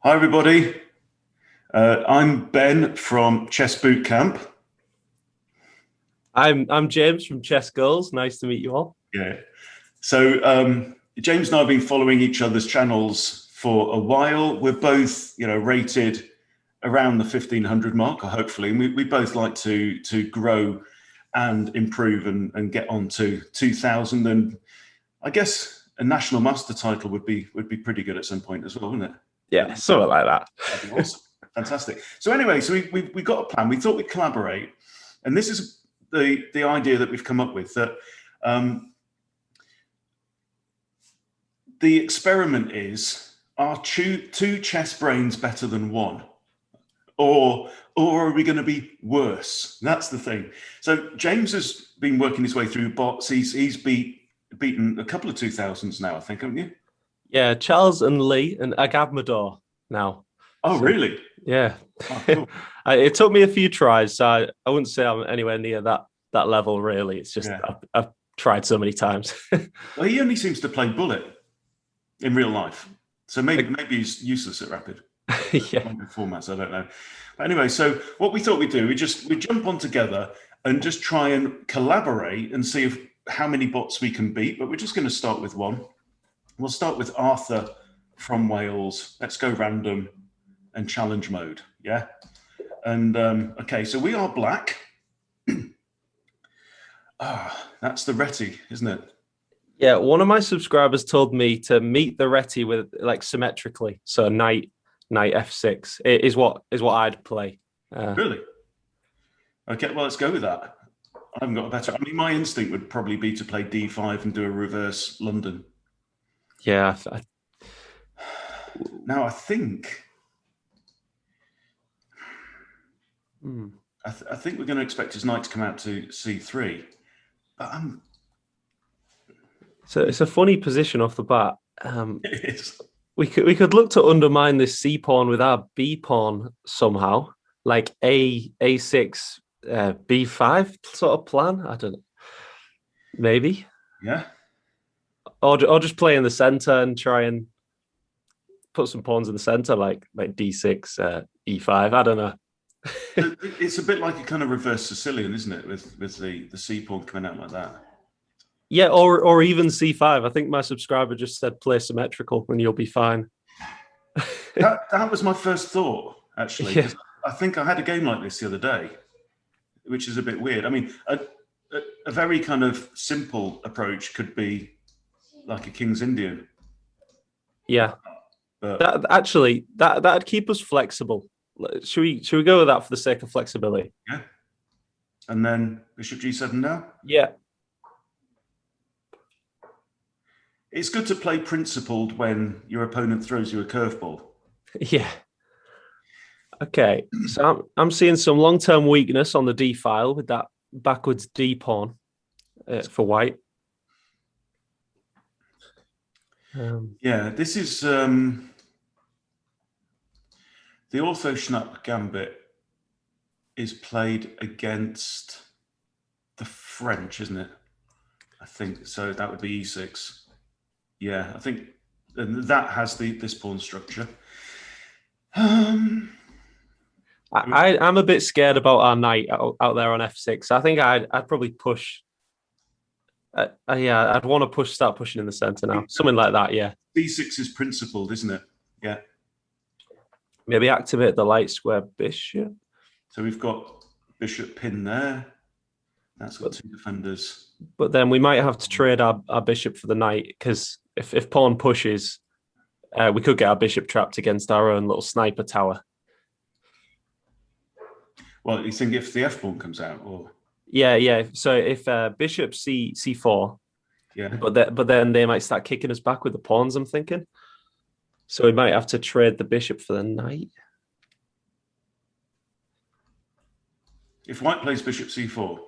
Hi, everybody. I'm Ben from Chess Boot Camp. I'm James from ChessGoals. Nice to meet you all. Yeah. So James and I have been following each other's channels for a while. We're both, rated around the 1500 mark, hopefully. And we both like to grow and improve and get on to 2000. And I guess a national master title would be pretty good at some point as well, wouldn't it? Yeah, something like that. That'd be awesome. Fantastic. So anyway, we got a plan. We thought we'd collaborate, and this is the idea that we've come up with. That the experiment is: are two chess brains better than one, or are we going to be worse? That's the thing. So James has been working his way through bots. He's beaten a couple of 2000s now, I think, haven't you? Yeah, Charles and Lee and Agavmador now. Oh, So, really? yeah. Oh, cool. It took me a few tries, so I wouldn't say I'm anywhere near that level, really. It's just Yeah. I've tried so many times. Well, he only seems to play bullet in real life, so maybe he's useless at rapid. Yeah. Formats, I don't know. But anyway, so what we thought we'd do, we jump on together and just try and collaborate and see how many bots we can beat. But we're just going to start with one. We'll start with Arthur from Wales. Let's go random and challenge mode. Yeah. And okay, so we are black. That's the Reti, isn't it? Yeah, one of my subscribers told me to meet the Reti with like symmetrically. So knight f6 is what I'd play. Really? Okay, well, let's go with that. I haven't got a better. I mean, my instinct would probably be to play d5 and do a reverse London. Yeah. Now, I think I think we're going to expect his knight to come out to c3. But So it's a funny position off the bat. it is. We could look to undermine this C pawn with our B pawn somehow, like A6 B5 sort of plan. I don't know. Maybe. Yeah. Or just play in the center and try and put some pawns in the center, like D6 E5. I don't know. It's a bit like a kind of reverse Sicilian, isn't it? With the C pawn coming out like that. Yeah, or even C5. I think my subscriber just said play symmetrical and you'll be fine. that was my first thought, actually. Yeah. I think I had a game like this the other day, which is a bit weird. I mean, a very kind of simple approach could be like a King's Indian. Yeah. But That'd keep us flexible. Should we go with that for the sake of flexibility? yeah. And then Bishop G7 now? Yeah. It's good to play principled when your opponent throws you a curveball. Yeah. Okay. So I'm seeing some long-term weakness on the D file with that backwards D pawn for white. Yeah, this is the Ortho Schnapp Gambit is played against the French, isn't it? I think so. That would be E6. Yeah, I think that has this pawn structure. I'm a bit scared about our knight out there on F6. I think I'd probably push. Yeah, I'd want to start pushing in the center now. Something like that, yeah. B6 is principled, isn't it? Yeah. Maybe activate the light square bishop. So we've got bishop pin there. That's got two defenders. But then we might have to trade our bishop for the knight, because if pawn pushes, we could get our bishop trapped against our own little sniper tower. Well, you think if the F pawn comes out, or yeah. So if bishop C4, yeah, but then they might start kicking us back with the pawns. I'm thinking, so we might have to trade the bishop for the knight. If white plays bishop C4.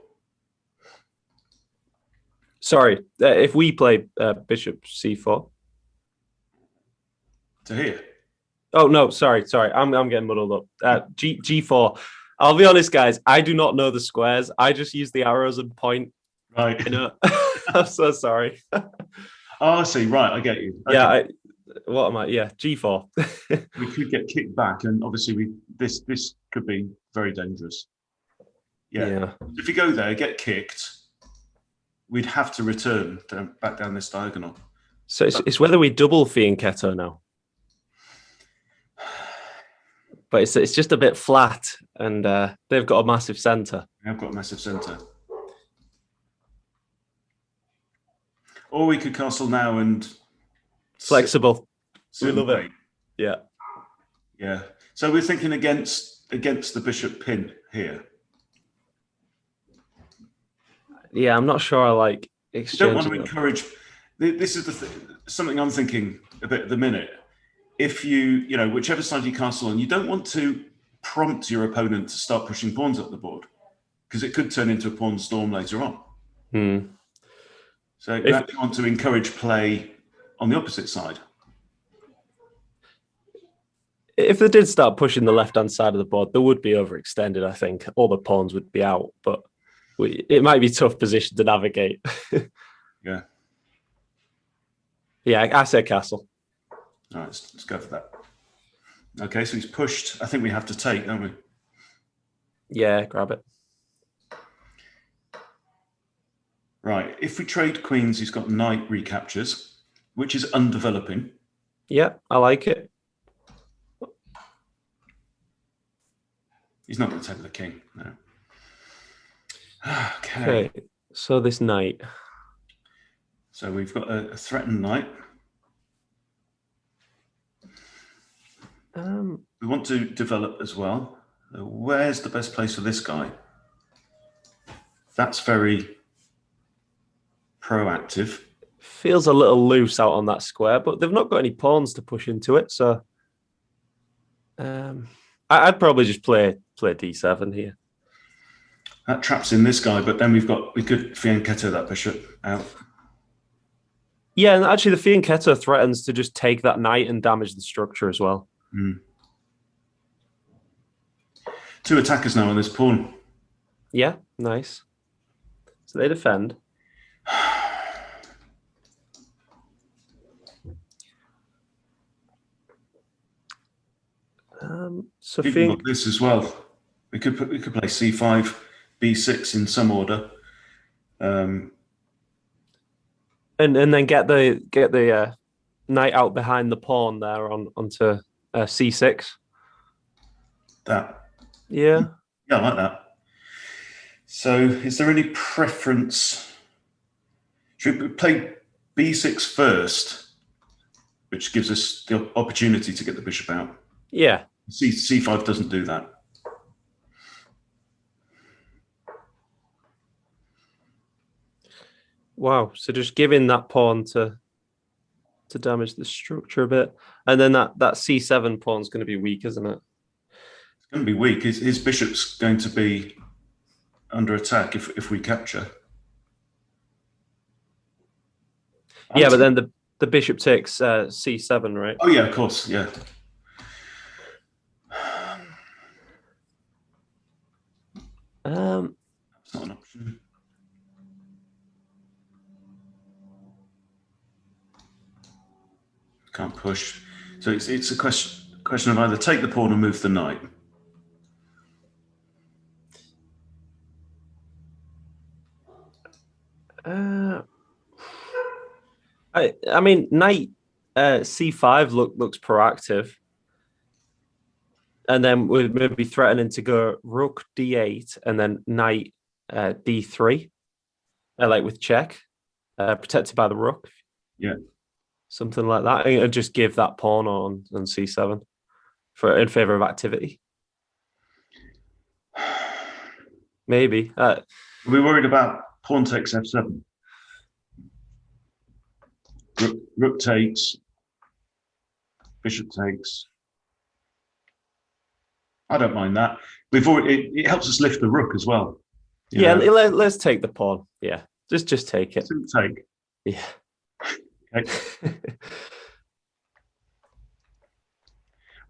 Sorry, if we play bishop C4. To here. Oh no, sorry. I'm getting muddled up. G4. I'll be honest, guys. I do not know the squares. I just use the arrows and point. Right. I'm so sorry. Oh, I see. Right, I get you. Okay. Yeah, What am I? Yeah, G4. We could get kicked back, and obviously this could be very dangerous. Yeah. Yeah. If you go there, get kicked, we'd have to return back down this diagonal. So it's whether we double fianchetto now. But it's just a bit flat, and they've got a massive centre. They've got a massive centre. Or we could castle now and flexible. We love it. Yeah. Yeah. So we're thinking against the bishop pin here. Yeah, I'm not sure I like exchanging. You don't want to encourage. This is something I'm thinking a bit at the minute. If you whichever side you castle on, you don't want to prompt your opponent to start pushing pawns up the board, because it could turn into a pawn storm later on. So you actually want to encourage play on the opposite side. If they did start pushing the left-hand side of the board, they would be overextended, I think. All the pawns would be out, but it might be a tough position to navigate. Yeah. Yeah, I say castle. All right, let's go for that. Okay, so he's pushed. I think we have to take, don't we? Yeah, grab it. Right, if we trade queens, he's got knight recaptures, which is undeveloping. Yeah, I like it. He's not going to take the king, no. Okay, so this knight. So we've got a threatened knight. We want to develop as well. Where's the best place for this guy? That's very proactive. Feels a little loose out on that square, but they've not got any pawns to push into it. So I'd probably just play d7 here. That traps in this guy, but then we could fianchetto that bishop out. Yeah, and actually the fianchetto threatens to just take that knight and damage the structure as well. Two attackers now on this pawn. Yeah, nice. So they defend. So we've got this as well. We could play c5, b6 in some order, and then get the knight out behind the pawn there onto c6. That. Yeah, I like that. So, is there any preference? Should we play b6 first, which gives us the opportunity to get the bishop out? Yeah. c5 doesn't do that. Wow. So just giving that pawn to damage the structure a bit, and then that c7 pawn is going to be weak, isn't it? It's going to be weak. His bishop's going to be under attack if we capture. Yeah, but then the bishop takes c7, right? Oh yeah, of course, yeah. That's not an option. Can't push. So it's a question of either take the pawn or move the knight. I mean, knight c5 looks proactive, and then we're maybe threatening to go rook d8 and then knight d3, like with check, protected by the rook. Yeah, something like that, and just give that pawn on c7 in favor of activity. Maybe. Are we worried about pawn takes f7? Rook takes, bishop takes. I don't mind that. It helps us lift the rook as well. Yeah, let's take the pawn. Yeah, just take it. Take. Yeah. Okay.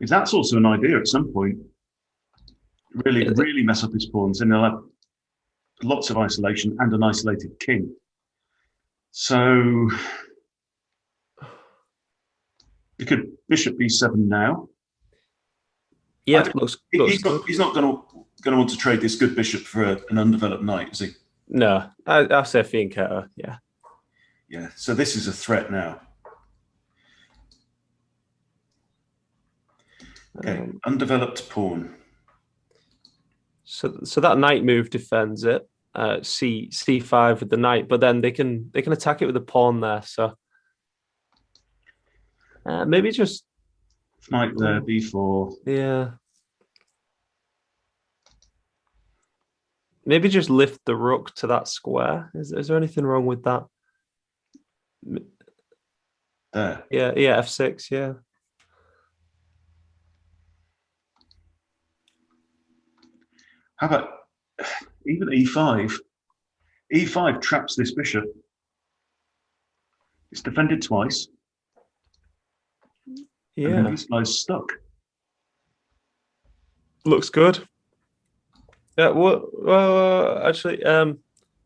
That's also an idea at some point. Really mess up his pawns, and they'll have lots of isolation and an isolated king. So You could bishop b7 now. Yeah, looks good. He's not going to want to trade this good bishop for an undeveloped knight, is he? No, I say fianchetto. Yeah. Yeah. So this is a threat now. Okay, undeveloped pawn. So that knight move defends it. C5 with the knight, but then they can attack it with the pawn there. So maybe just Knight there, b4. Yeah. Maybe just lift the rook to that square. Is there anything wrong with that? There. Yeah, f6, yeah. How about even e5? E5 traps this bishop. It's defended twice. Yeah. And this guy's stuck. Looks good. Yeah, well, actually,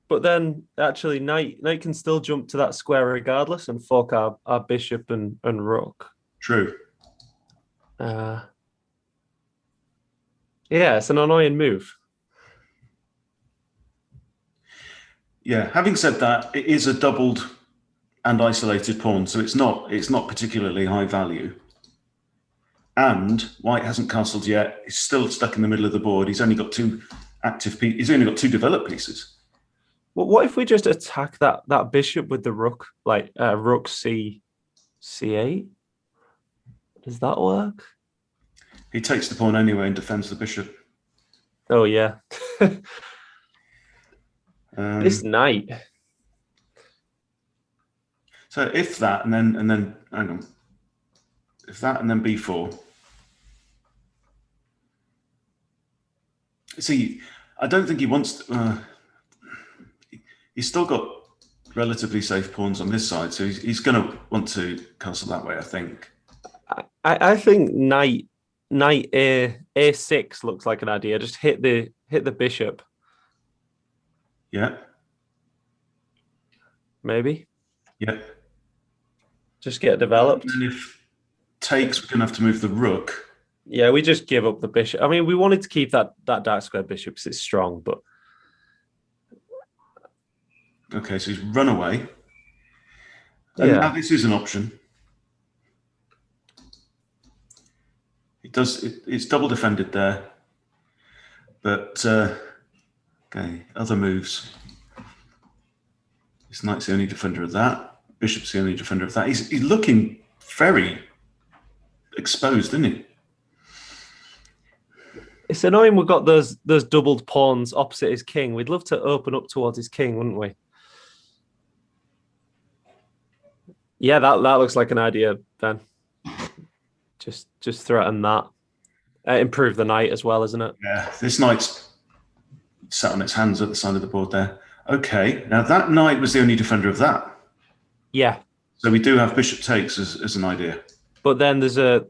but then actually knight can still jump to that square regardless and fork our bishop and rook. True. Yeah, it's an annoying move. Yeah, having said that, it is a doubled and isolated pawn, so it's not particularly high value. And white hasn't castled yet. He's still stuck in the middle of the board. He's only got two active pieces. He's only got two developed pieces. Well, what if we just attack that bishop with the rook, like rook c8? Does that work? He takes the pawn anyway and defends the bishop. Oh yeah. This knight. So if that and then hang on. If that and then b4. See, I don't think he wants to, he's still got relatively safe pawns on this side, so he's going to want to castle that way, I think. I think knight a6 looks like an idea. Just hit the bishop. Yeah. Maybe. Yeah. Just get developed. And if takes, we're going to have to move the rook. Yeah, we just give up the bishop. I mean, we wanted to keep that dark square bishop because it's strong, but okay, so he's run away. And now this is an option. It's double defended there, but okay, other moves. This knight's the only defender of that. Bishop's the only defender of that. He's looking very exposed, isn't he? It's annoying we've got those doubled pawns opposite his king. We'd love to open up towards his king, wouldn't we? Yeah, that looks like an idea, Ben. Just threaten that. Improve the knight as well, isn't it? Yeah, this knight's sat on its hands at the side of the board there. Okay, now that knight was the only defender of that. Yeah. So we do have bishop takes as an idea. But then there's a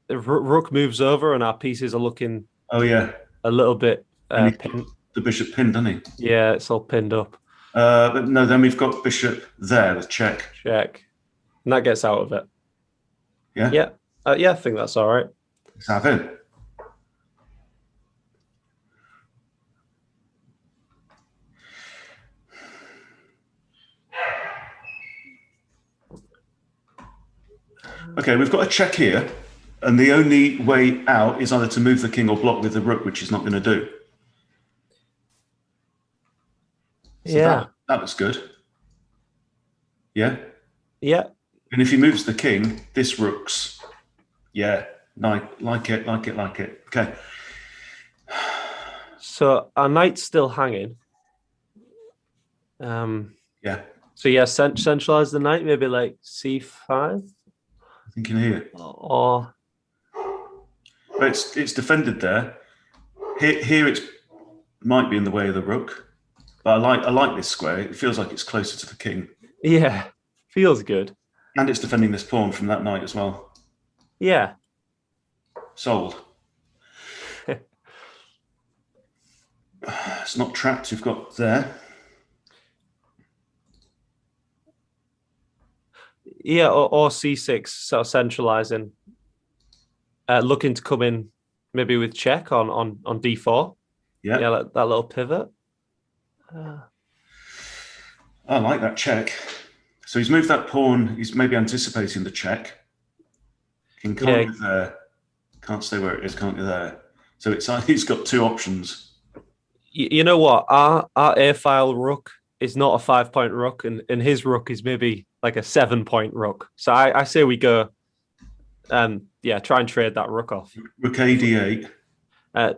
rook moves over and our pieces are looking. Oh yeah, a little bit pinned. The bishop pinned, doesn't he? Yeah, it's all pinned up. But no, then we've got bishop there with check. Check, and that gets out of it. Yeah. Yeah. Yeah, I think that's all right. Let's have it. Okay, we've got a check here, and the only way out is either to move the king or block with the rook, which he's not going to do. So yeah. That was good. Yeah? Yeah. And if he moves the king, this rook's, yeah, like it. Okay. So our knight's still hanging. Yeah. So yeah, centralize the knight, maybe like c5. Thinking here. Or but it's defended there. Here it might be in the way of the rook. But I like this square. It feels like it's closer to the king. Yeah, feels good. And it's defending this pawn from that knight as well. Yeah. Sold. It's not trapped. You've got there. Yeah, or c6, sort of centralizing, looking to come in maybe with check on d4. Yeah, Yeah, that little pivot. Uh, I like that check. So he's moved that pawn. He's maybe anticipating the check. King can't yeah, go there. Can't stay where it is. Can't go there. So it's he's got two options. you know what? Our A file rook is not a 5 point rook, and his rook is maybe like a 7 point rook. So I say we go, yeah, try and trade that rook off. Rook a d8. Uh,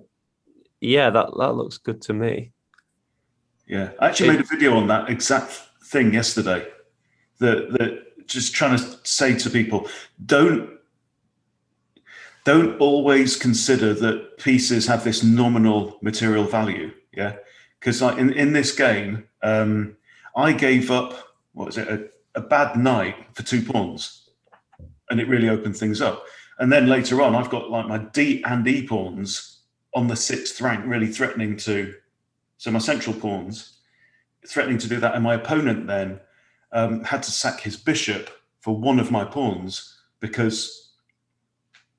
yeah, that looks good to me. Yeah, I actually made a video on that exact thing yesterday. That just trying to say to people, don't always consider that pieces have this nominal material value. Yeah, because like in this game, I gave up what was it a bad knight for 2 pawns, and it really opened things up. And then later on, I've got like my D and E pawns on the 6th rank, really threatening to. So my central pawns threatening to do that, and my opponent then had to sack his bishop for one of my pawns because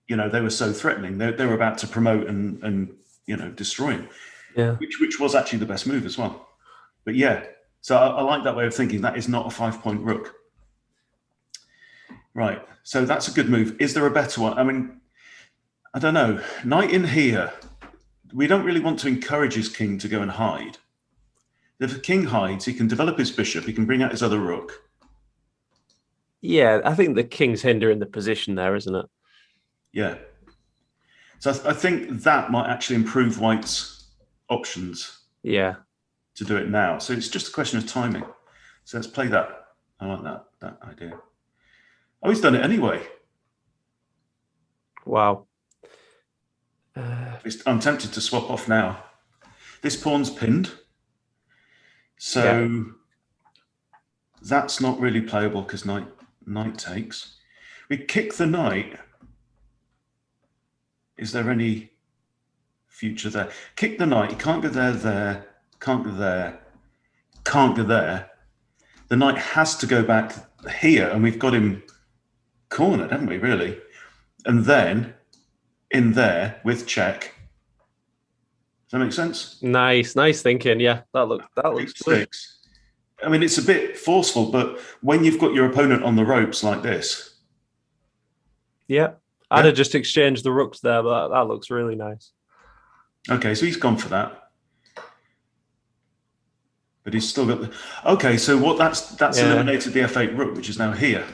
they were so threatening. They were about to promote and destroy him, Yeah. which was actually the best move as well. But yeah, so I like that way of thinking. That is not a 5 point rook. Right, so that's a good move. Is there a better one? I mean, I don't know. Knight in here, we don't really want to encourage his king to go and hide. If the king hides, he can develop his bishop, he can bring out his other rook. Yeah, I think the king's hindering the position there, isn't it? Yeah. So I think that might actually improve White's options Yeah. to do it now. So it's just a question of timing. So let's play that. I like that idea. Oh, he's done it anyway. Wow. I'm tempted to swap off now. This pawn's pinned. So Yeah. that's not really playable because knight takes. We kick the knight. Is there any future there? Kick the knight. He can't go there, can't go there, can't go there. The knight has to go back here, and we've got him cornered, haven't we, really? And then in there with check. Does that make sense? Nice thinking. Yeah, that looks good. H6. I mean, it's a bit forceful, but when you've got your opponent on the ropes like this. Yeah. I'd have just exchanged the rooks there, but that looks really nice. Okay, so he's gone for that. But he's still got the. Okay, so what that's eliminated the f8 rook, which is now here.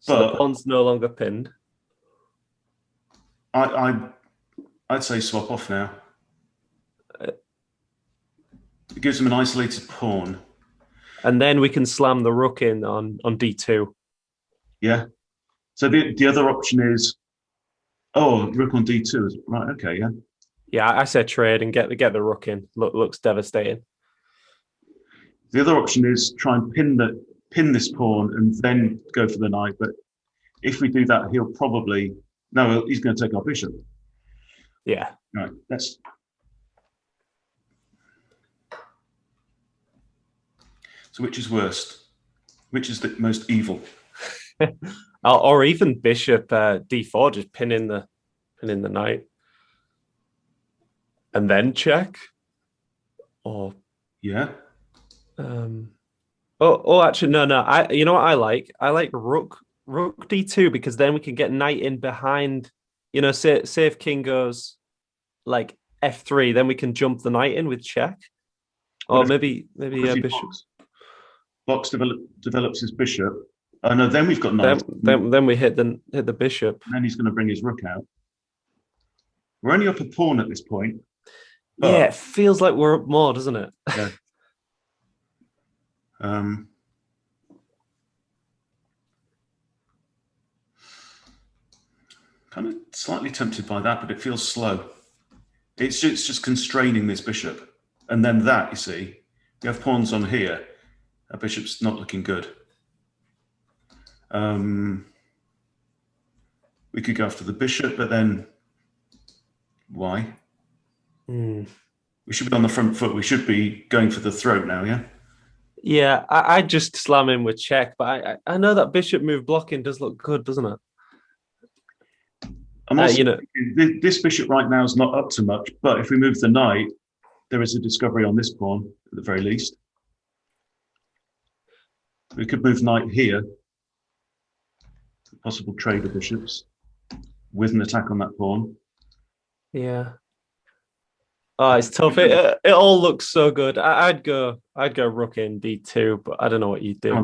So the pawn's no longer pinned. I'd say swap off now. It gives him an isolated pawn. And then we can slam the rook in on d2. Yeah. So the other option is, rook on d2. Right, okay, yeah. Yeah, I said trade and get the rook in. Looks devastating. The other option is try and pin this pawn and then go for the knight. But if we do that, he's going to take our bishop. Yeah. Right. So which is worst? Which is the most evil? Or even bishop d4, just pinning the knight, and then check. Or yeah. Actually, no. You know what I like? I like rook d2 because then we can get knight in behind. Say if king goes like f3, then we can jump the knight in with check. Or maybe bishop. Box develops his bishop. Oh no, then we've got knight. Then we hit the bishop. And then he's going to bring his rook out. We're only up a pawn at this point. Yeah, it feels like we're up more, doesn't it? Yeah. Kind of slightly tempted by that, but it feels slow. It's just constraining this bishop. And then that, you see, we have pawns on here. Our bishop's not looking good. We could go after the bishop, but then why? We should be on the front foot. We should be going for the throat now, yeah? Yeah, I'd just slam in with check, but I know that bishop move blocking does look good, doesn't it? I'm also You know, thinking this bishop right now is not up to much, but if we move the knight, there is a discovery on this pawn at the very least. We could move knight here, possible trade of bishops with an attack on that pawn. yeah. Oh, it's tough. It all looks so good. I'd go rook in d2, but I don't know what you'd do.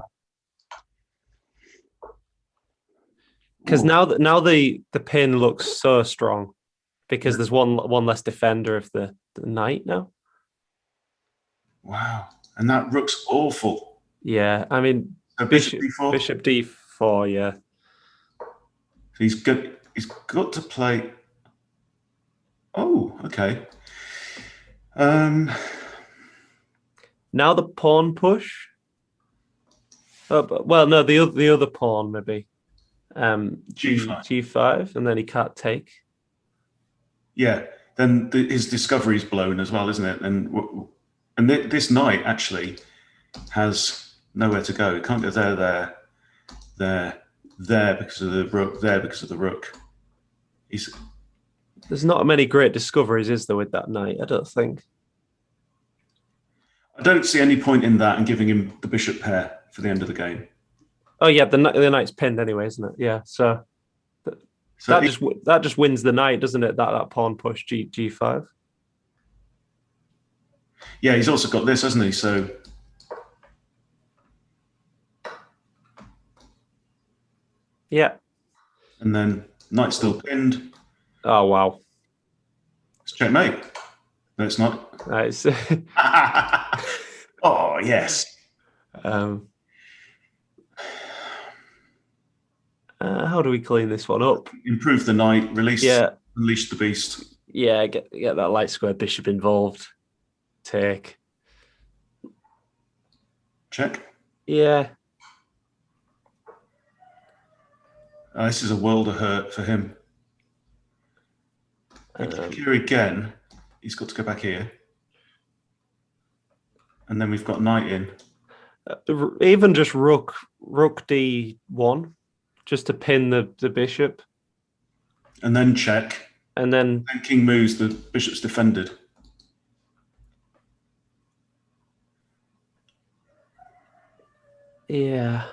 Because now the pin looks so strong because there's one less defender of the knight now. Wow, and that rook's awful. Yeah, I mean so bishop d4. Bishop d4. Yeah. So he's got to play. Oh, okay. Now the pawn push. Well, no, the other pawn maybe. G5, and then he can't take. Yeah, then his discovery is blown as well, isn't it? And this knight actually has nowhere to go. It can't go there because of the rook, there because of the rook. There's not many great discoveries, is there, with that knight? I don't think. I don't see any point in that and giving him the bishop pair for the end of the game. Oh yeah, the knight's pinned anyway, isn't it? Yeah, so that just wins the knight, doesn't it? That pawn push G5. Yeah, he's also got this, hasn't he? So yeah, and then knight still pinned. Oh wow, it's checkmate. No, it's not. Nice. Oh yes. How do we clean this one up? Improve the knight, unleash the beast. Yeah, get that light square bishop involved. Take. Check. Yeah. This is a world of hurt for him. Here again, he's got to go back here. And then we've got knight in. Even just rook d1, just to pin the bishop. And then check. And then king moves, the bishop's defended. Yeah.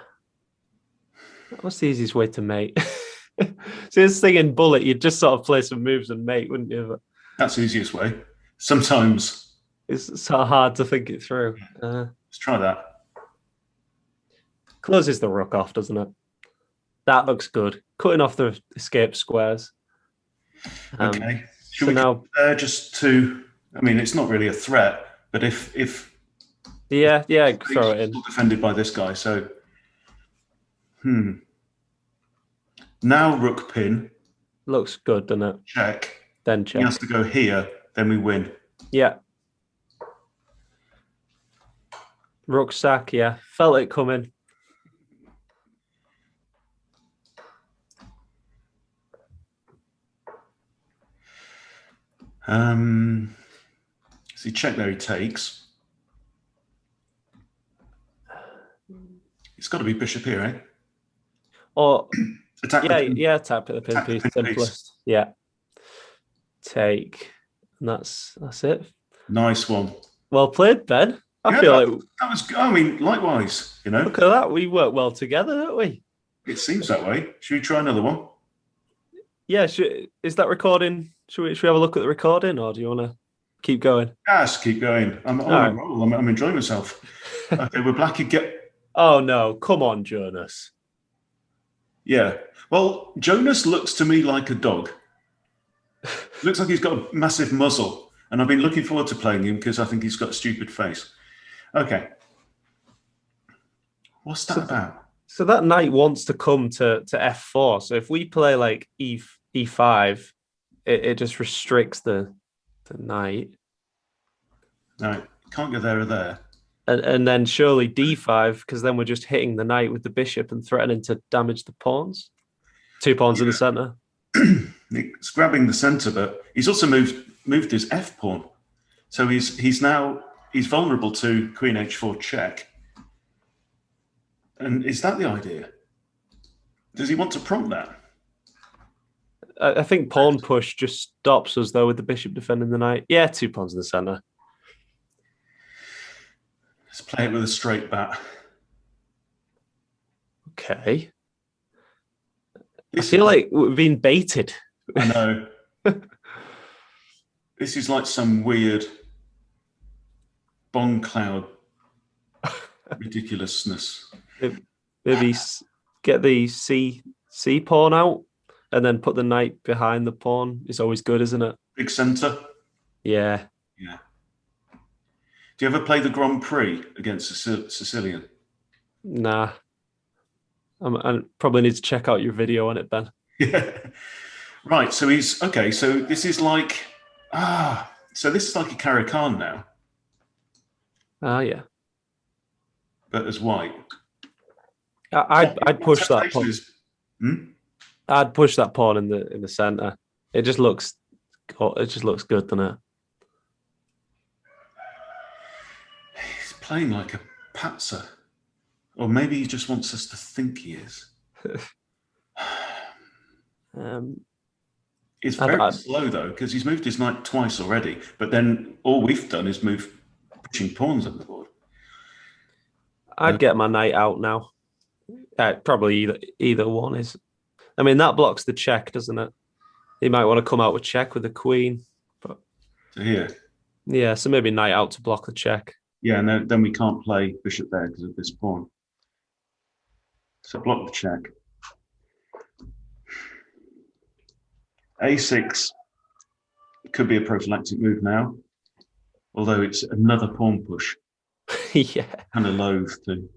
What's the easiest way to mate? See, this thing in bullet, you'd just sort of play some moves and mate, wouldn't you? But that's the easiest way. Sometimes it's so hard to think it through. Let's try that. Closes the rook off, doesn't it? That looks good. Cutting off the escape squares. Okay. Should we now just to? I mean, it's not really a threat, but if yeah, throw it in. Defended by this guy, so now rook pin looks good, doesn't it? Check. Then check. He has to go here, then we win. Yeah. Rook sack, yeah. Felt it coming. See, check there, he takes. It's got to be bishop here, eh? Or attack attack the pin piece, simplest. Yeah. Take. And that's it. Nice one. Well played, Ben. I feel like that was. I mean, likewise. You know. Look at that. We work well together, don't we? It seems that way. Should we try another one? Yeah. Is that recording? Should we have a look at the recording, or do you want to keep going? Yes, keep going. I'm on a roll. I'm enjoying myself. Okay, we're black again. Oh no! Come on, Jonas. Yeah. Well, Jonas looks to me like a dog. Looks like he's got a massive muzzle, and I've been looking forward to playing him because I think he's got a stupid face. Okay. What's that about? So that knight wants to come to f4. So if we play like e5, it just restricts the knight. No, can't go there or there. And then surely d5, because then we're just hitting the knight with the bishop and threatening to damage the pawns. 2 pawns in the center. It's grabbing the center, but he's also moved his f pawn. So he's vulnerable to queen h4 check. And is that the idea? Does he want to prompt that? I think pawn push just stops us though with the bishop defending the knight. Yeah, 2 pawns in the center. Let's play it with a straight bat. Okay. I feel like we've been baited. I know. This is like some weird bong cloud ridiculousness. Maybe get the C pawn out and then put the knight behind the pawn. It's always good, isn't it? Big centre. Yeah. Yeah. Do you ever play the Grand Prix against Sicilian? Nah. I probably need to check out your video on it, Ben. Yeah. Right. So he's okay. So this is like so this is like a Caro-Kann now. Yeah. But as white. I'd push that pawn. I'd push that pawn in the center. It just looks good, doesn't it? He's playing like a patzer. Or maybe he just wants us to think he is. It's very slow though, because he's moved his knight twice already. But then all we've done is move pushing pawns up the board. I'd get my knight out now. Probably either one is. I mean, that blocks the check, doesn't it? He might want to come out with check with the queen. But so here. Yeah, so maybe knight out to block the check. Yeah, and then we can't play bishop there because of this pawn. So block the check. A6 could be a prophylactic move now, although it's another pawn push. Yeah. Kind of loath to.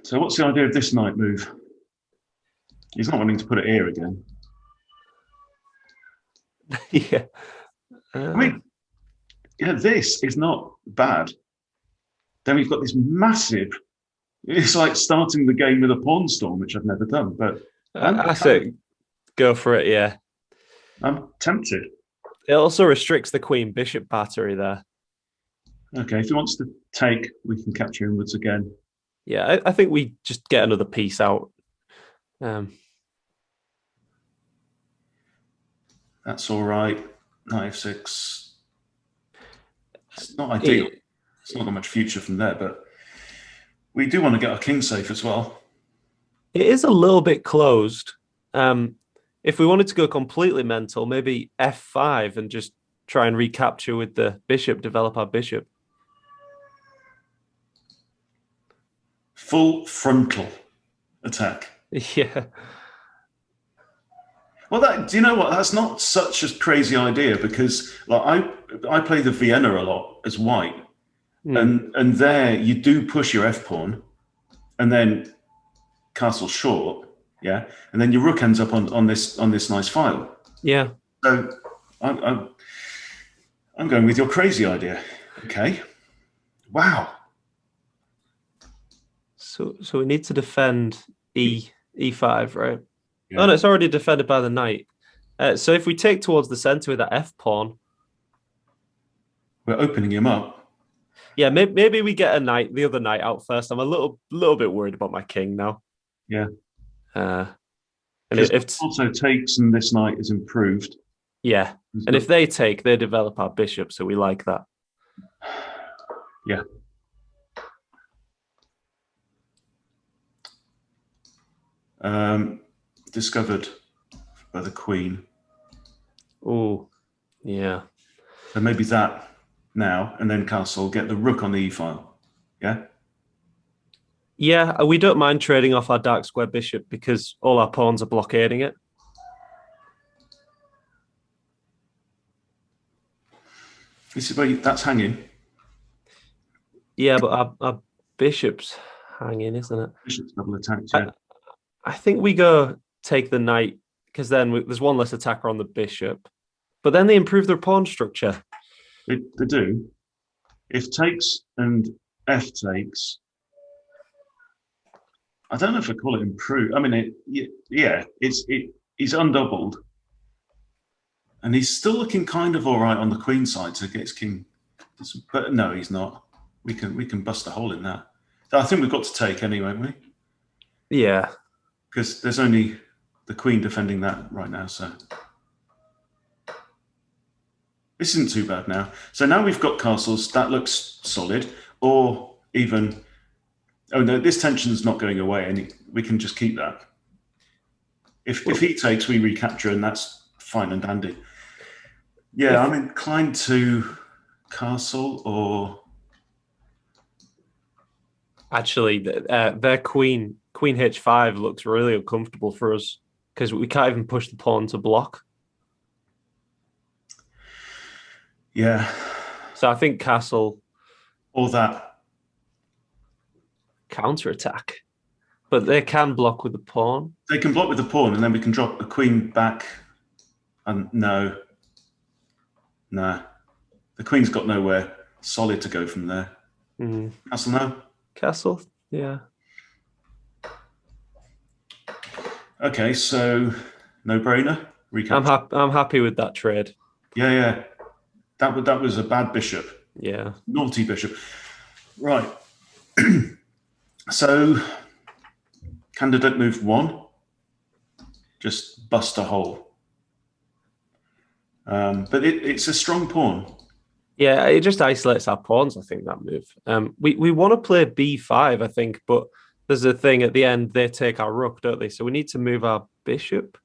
So what's the idea of this knight move? He's not wanting to put it here again. Yeah. I mean, this is not bad. Then we've got this massive. It's like starting the game with a pawn storm, which I've never done. But I say, go for it. Yeah, I'm tempted. It also restricts the queen bishop battery there. Okay, if he wants to take, we can capture inwards again. Yeah, I think we just get another piece out. That's all right. Knight f6. It's not ideal. It's not got much future from there, but we do want to get our king safe as well. It is a little bit closed. If we wanted to go completely mental, maybe f5 and just try and recapture with the bishop, develop our bishop. Full frontal attack. Yeah. Well, do you know what? That's not such a crazy idea because like I play the Vienna a lot as white, and there you do push your f pawn, and then castle short, yeah, and then your rook ends up on this nice file. Yeah. So I'm going with your crazy idea. Okay. Wow. So we need to defend e5, right? Yeah. Oh no, it's already defended by the knight. So if we take towards the center with that f pawn, we're opening him up. Yeah, maybe we get the other knight out first. I'm a little bit worried about my king now. Yeah. And if also takes and this knight is improved. Yeah, and if they take, they develop our bishop, so we like that. Yeah. Discovered by the queen. Oh, yeah. So maybe that now, and then castle, get the rook on the e-file. Yeah? Yeah, we don't mind trading off our dark square bishop because all our pawns are blockading it. This is where that's hanging. Yeah, but our bishop's hanging, isn't it? Bishop's double attacked, yeah. I think we go take the knight because then there's one less attacker on the bishop. But then they improve their pawn structure. They do. If takes and f takes, I don't know if I call it improve. I mean, he's undoubled, and he's still looking kind of all right on the queen side to get his king. But no, he's not. We can bust a hole in that. I think we've got to take anyway, haven't we? Yeah. Because there's only the queen defending that right now, so this isn't too bad now. So now we've got castles. That looks solid. Or even, oh no, this tension's not going away, and we can just keep that. If he takes, we recapture, and that's fine and dandy. Yeah, I'm inclined to castle or... Actually, their queen h5 looks really uncomfortable for us because we can't even push the pawn to block. Yeah. So I think castle or that. Counterattack. But they can block with the pawn. They can block with the pawn, and then we can drop the queen back. And no. Nah. The queen's got nowhere solid to go from there. Castle now? Castle, yeah. Okay, so no-brainer. I'm happy with that trade. Yeah. That was a bad bishop. Yeah. Naughty bishop. Right. So, candidate move 1. Just bust a hole. But it's a strong pawn. Yeah, it just isolates our pawns, I think, that move. We want to play b5, I think, but there's a thing at the end, they take our rook, don't they? So we need to move our bishop.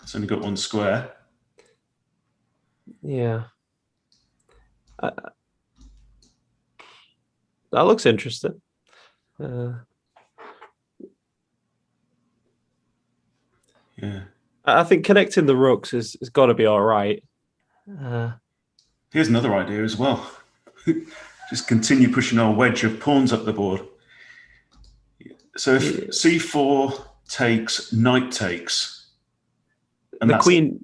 It's only got one square. Yeah. That looks interesting. Yeah. I think connecting the rooks has got to be all right. Here's another idea as well. Just continue pushing our wedge of pawns up the board. So if c4 takes, knight takes. And the queen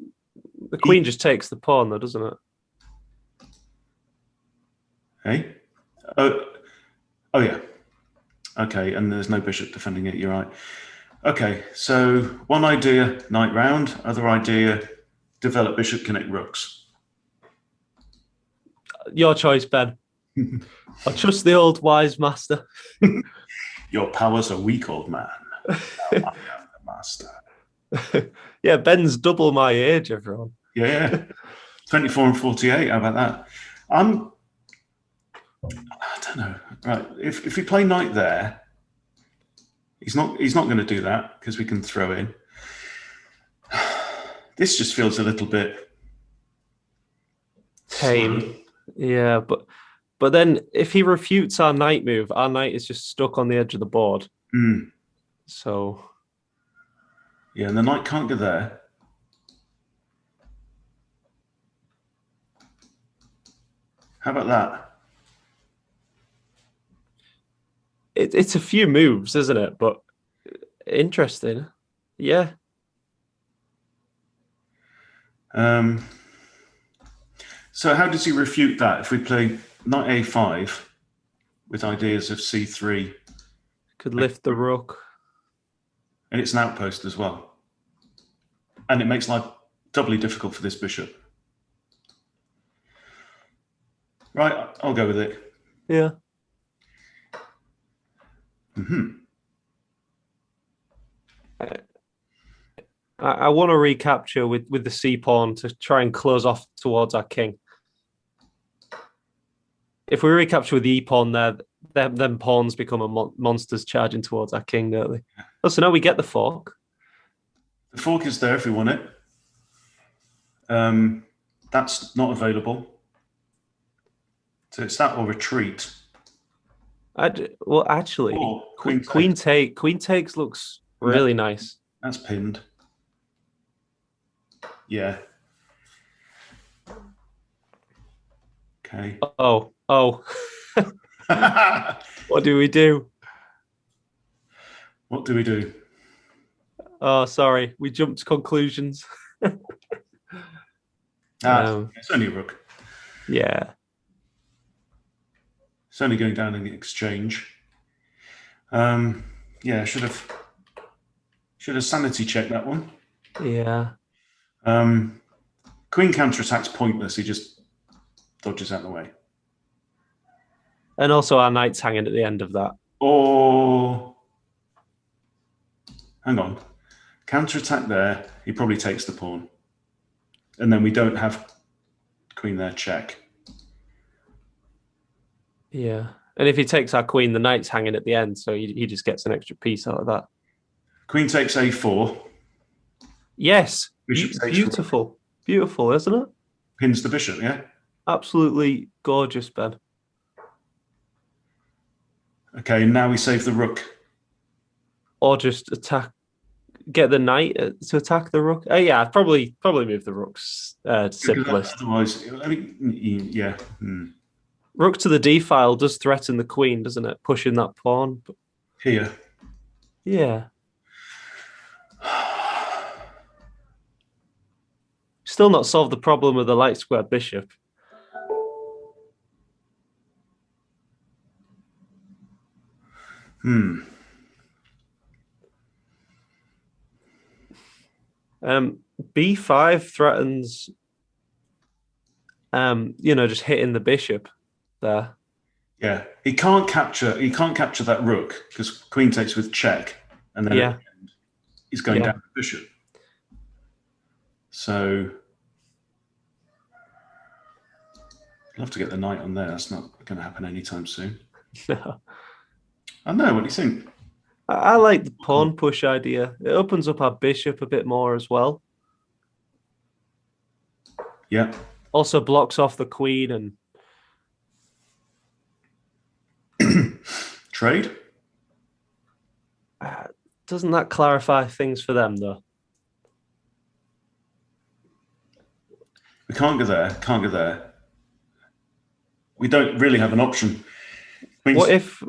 just takes the pawn, though, doesn't it? Hey? Oh, yeah. Okay, and there's no bishop defending it, you're right. Okay, so one idea, knight round. Other idea, develop bishop, connect rooks. Your choice, Ben. I trust the old wise master. Your powers are weak, old man. Now I am the master. Yeah, Ben's double my age, everyone. Yeah. 24 and 48, how about that? I don't know. Right, if we play knight there, he's not going to do that because we can throw in. This just feels a little bit tame. Slow. Yeah, but then if he refutes our knight move, our knight is just stuck on the edge of the board. So yeah, and the knight can't go there. How about that? It's a few moves, isn't it? But interesting. Yeah. So how does he refute that if we play knight a5 with ideas of c3? Could lift the rook. And it's an outpost as well. And it makes life doubly difficult for this bishop. Right, I'll go with it. Yeah. I want to recapture with the c pawn to try and close off towards our king. If we recapture with the e pawn there, then pawns become monsters charging towards our king, don't they? Oh, so now we get the fork. The fork is there if we want it. That's not available. So it's that or retreat. Well, actually, queen takes looks really nice. That's pinned. Yeah. Okay. Oh. What do we do? What do we do? Oh, sorry. We jumped to conclusions. It's only a rook. Yeah. It's only going down in the exchange. Yeah, should have sanity checked that one. Yeah. Queen counterattack's pointless. He just dodges out of the way. And also our knight's hanging at the end of that. Or, hang on, counterattack there. He probably takes the pawn. And then we don't have queen there, check. Yeah. And if he takes our queen, the knight's hanging at the end, so he just gets an extra piece out of that. Queen takes a4. Yes. Bishop takes Beautiful. rook. Beautiful, isn't it? Pins the bishop, yeah? Absolutely gorgeous, Ben. Okay, now we save the rook. Or just get the knight to attack the rook. Yeah, I'd probably move the rooks simplest. Otherwise, I mean, yeah. Rook to the d file does threaten the queen, doesn't it? Pushing that pawn. Here. Yeah. Still not solved the problem of the light square bishop. B5 threatens, just hitting the bishop there. Yeah, he can't capture that rook because queen takes with check, and then he's going down the bishop. So I'd love to get the knight on there. That's not going to happen anytime soon. No. I know. What do you think? I like the pawn push idea. It opens up our bishop a bit more as well. Yeah. Also blocks off the queen and trade. Doesn't that clarify things for them though? We can't go there. Can't go there. We don't really have an option. What if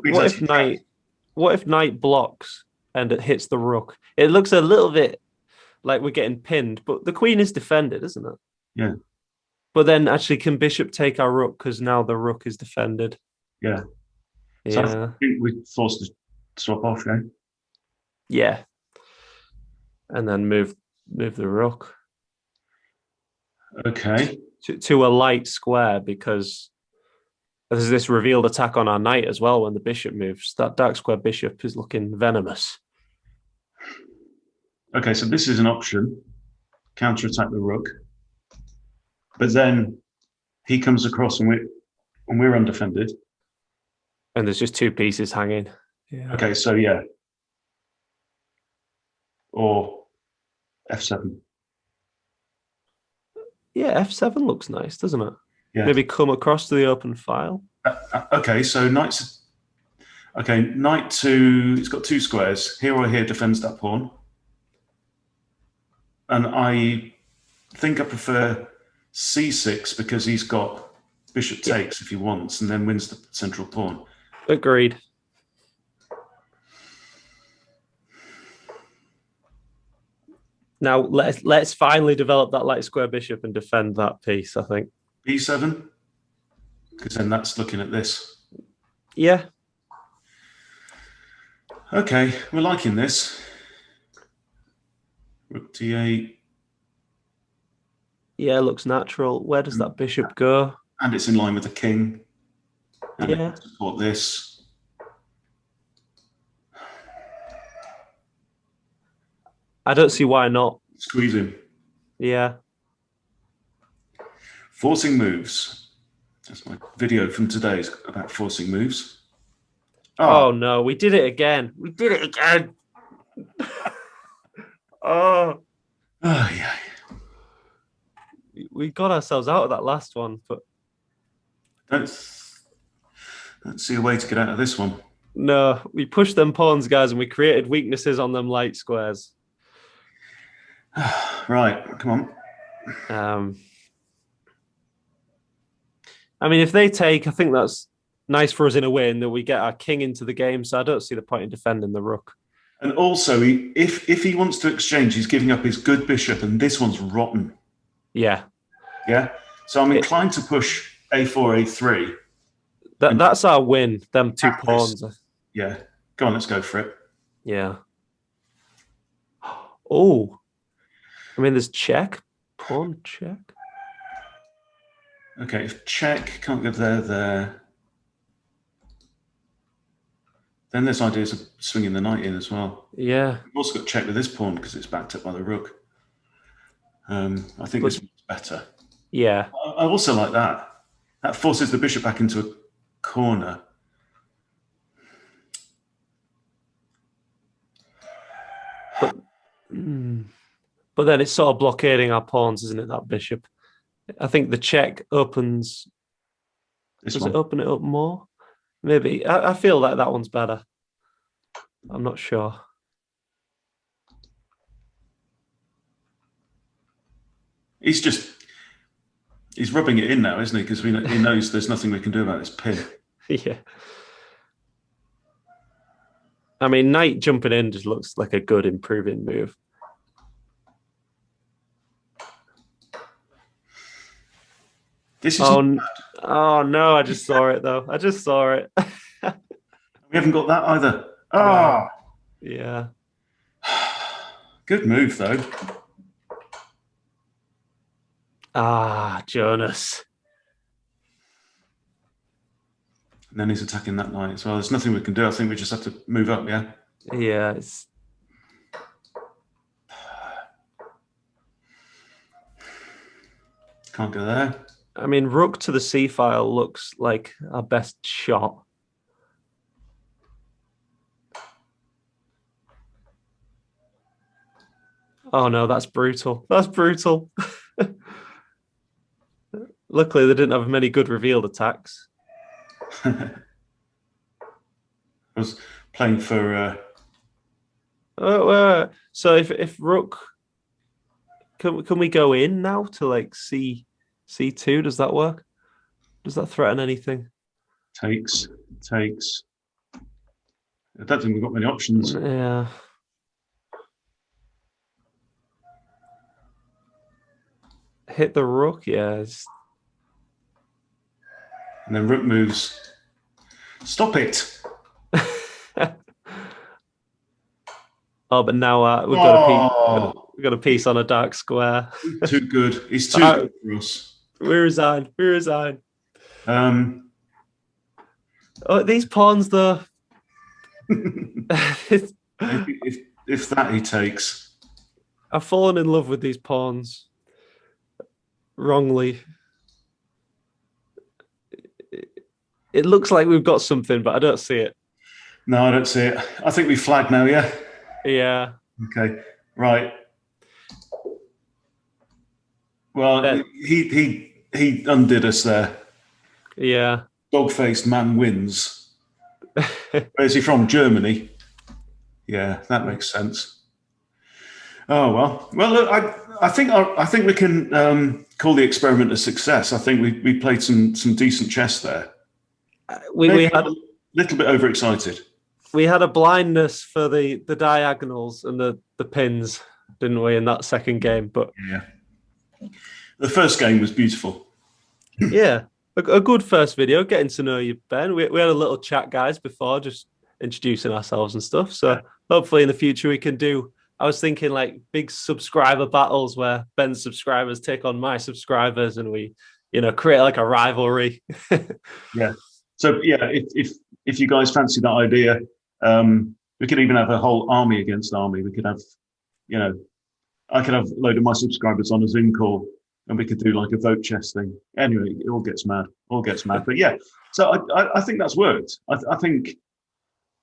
knight blocks and it hits the rook? It looks a little bit like we're getting pinned, but the queen is defended, isn't it? Yeah. But then actually, can bishop take our rook because now the rook is defended? Yeah. Yeah. So I think we're forced to swap off, yeah? Yeah. And then move the rook. Okay. To a light square because there's this revealed attack on our knight as well when the bishop moves. That dark square bishop is looking venomous. Okay, so this is an option. Counterattack the rook. But then he comes across and we're undefended. And there's just two pieces hanging. Yeah. Okay, so yeah. Or f7. Yeah, f7 looks nice, doesn't it? Yeah. Maybe come across to the open file. Okay, so knight to, it's got two squares. Here or here defends that pawn. And I think I prefer c6 because he's got bishop takes if he wants and then wins the central pawn. Agreed. Now let's finally develop that light square bishop and defend that piece, I think. b7? Because then that's looking at this. Yeah. Okay, we're liking this. Rook d8. Yeah, looks natural. Where does that bishop go? And it's in line with the king. And yeah. Support this. I don't see why not. Squeeze him. Yeah. Forcing moves. That's my video from today is about forcing moves. Oh no, we did it again. We did it again. Oh. Yeah. We got ourselves out of that last one, but don't see a way to get out of this one. No, we pushed them pawns, guys, and we created weaknesses on them light squares. Right, come on. I mean, if they take, I think that's nice for us in a way in that we get our king into the game, so I don't see the point in defending the rook. And also, if he wants to exchange, he's giving up his good bishop, and this one's rotten. Yeah. Yeah? So I'm inclined to push a4, a3. That's our win, them two pawns. Yeah. Go on, let's go for it. Yeah. Oh. I mean, there's check. Pawn check. Okay, if check, can't go there. Then there's ideas of swinging the knight in as well. Yeah. We've also got to check with this pawn because it's backed up by the rook. I think this one's better. Yeah. I also like that. That forces the bishop back into a corner. But then it's sort of blockading our pawns, isn't it, that bishop? I think the check opens... Does it open it up more? Maybe. I feel like that one's better. I'm not sure. He's rubbing it in now, isn't he? Because he knows there's nothing we can do about this pin. Yeah. I mean, knight jumping in just looks like a good improving move. This is oh no, I just saw it though. I just saw it. We haven't got that either. Ah, yeah. Good move though. Jonas. And then he's attacking that knight as well. There's nothing we can do. I think we just have to move up, yeah? Yeah. Can't go there. I mean, rook to the c file looks like our best shot. Oh no, that's brutal. That's brutal. Luckily, they didn't have many good revealed attacks. I was playing for... So if rook... Can we go in now to like C2? Does that work? Does that threaten anything? Takes. I don't think we've got many options. Yeah. Hit the rook, yes. And then rook moves. Stop it! Oh, but now we've got a piece on a dark square. Too good. He's too good for us. We resign. These pawns, though. if that he takes. I've fallen in love with these pawns. Wrongly. It looks like we've got something, but I don't see it. No, I don't see it. I think we flagged now, yeah? Yeah. Okay, right. Well, he undid us there. Yeah. Dog-faced man wins. Where's he from? Germany? Yeah, that makes sense. Oh, well. Well, look, I think we can call the experiment a success. I think we played some decent chess there. We had a little bit overexcited. We had a blindness for the diagonals and the pins, didn't we, in that second game? But yeah, the first game was beautiful. Yeah, a good first video, getting to know you, Ben. We had a little chat, guys, before, just introducing ourselves and stuff. So hopefully in the future we can do. I was thinking like big subscriber battles where Ben's subscribers take on my subscribers, and we, create like a rivalry. Yeah. So yeah, if you guys fancy that idea, we could even have a whole army against army. We could have, I could have a load of my subscribers on a Zoom call, and we could do like a vote chess thing. Anyway, it all gets mad. But yeah, so I think that's worked. I think,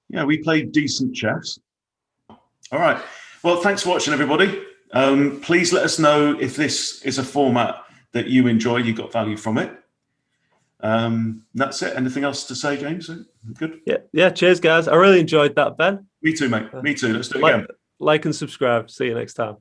we played decent chess. All right. Well, thanks for watching, everybody. Please let us know if this is a format that you enjoy, you got value from it. That's it. Anything else to say, James? Good? Yeah. Cheers, guys. I really enjoyed that, Ben. Me too, mate. Me too. Let's do it again. Like and subscribe. See you next time.